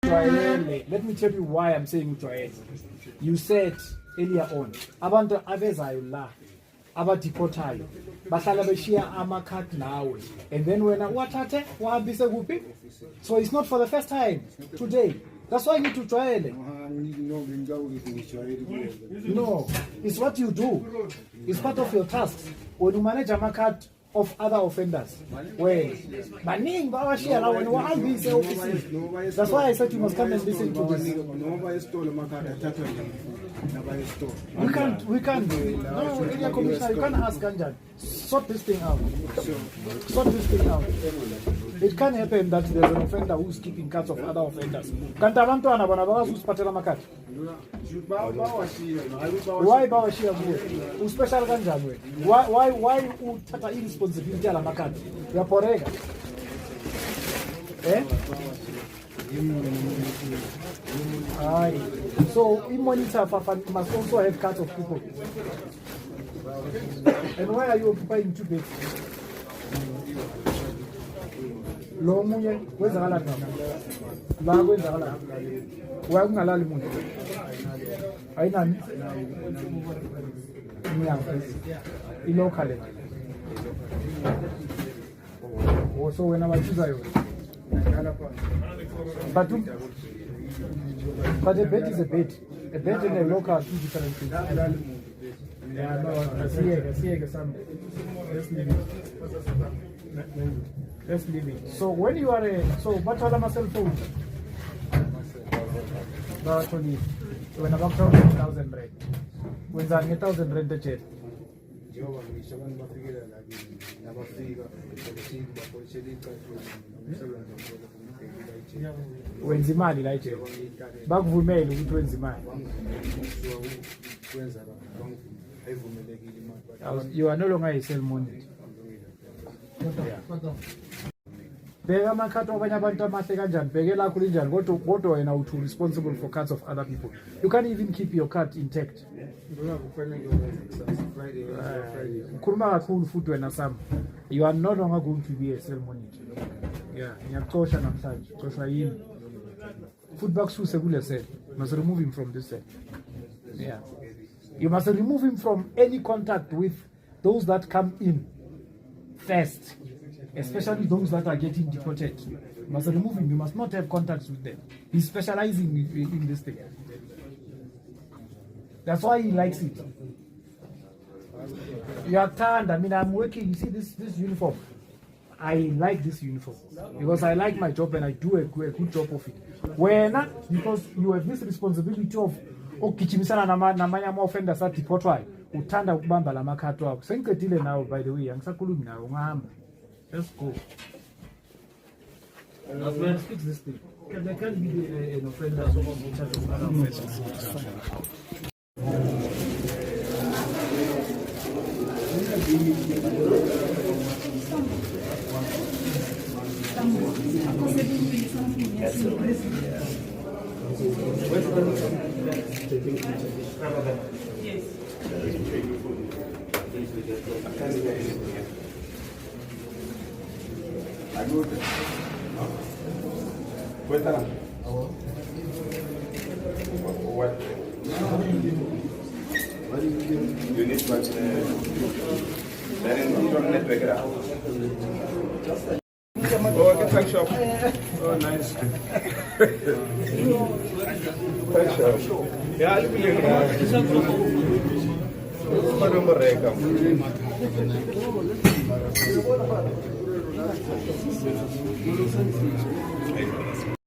Let me tell you why I'm saying ujwayele. You said earlier on, abantu abezayo la, abadeportayo, bahlala beshiya amakhadi nawe, and then when wathathe wahambise kuphi? So it's not for the first time today. That's why you need to ujwayele. No, it's what you do. It's part of your tasks. When you manage amakhadi of other offenders, well, that's why I said you must come and listen to this. We can't. No, area commissioner, you can't ask Ganjan. Sort this thing out. It can't happen that there's an offender who's keeping cards of other offenders. Why bawashia mu? Special Ganjan we. Why utata irresponsibility ala makati? Ya porega. Aye. So, monitor must also have cards of people. And why are you occupying 2 beds? Lo munye wenzakala nini? La kwenzakala. Why ungalali muntu? Ayinani? Inyanga. Ilocally. Also when I was using but a bed is a bed. A bed and a local are 2 different things. Yeah, no, I see something. Let's leave it. So when you are what are my cell phones? Actually, when I'm about 1,000 rand. When I'm 1,000 rand the jet. Wenza imali la ije bakuvumela ukuthi wenza imali. You are no longer a cell monitor. Bheka amakhadi abanye abantu amahle kanjani, bheke lakho linjani, kodwa wena uthi responsible for cards of other people. You can't even keep your card intact. Ukhuluma kakhulu futhi wena Sam. You are no longer going to be a cell monitor. Yeah, ngiyaqosha namhlanje. Qoshwa yini? Futhi bakususe kule cell. You must remove him from this cell. Yeah. You must remove him from any contact with those that come in first. Especially those that are getting deported. You must remove him. You must not have contacts with them. He's specializing in this thing. That's why he likes it. You are turned. I mean, I'm working. You see this uniform. I like this uniform because I like my job and I do a good job of it. When because you have this responsibility of ukichimisana namanye ama offenders at deportwayo uthanda ukubamba la makhadi wakho. Sengiqedile now, by the way, angisakhulumi nawe ungahamba. Let's go. Let's fix this thing. There can't be an offender in charge of other offenders. Cuéntala. What? You need to watch network. Oh, get tech shop. Oh, nice. Tech shop. Yeah, I'll be here.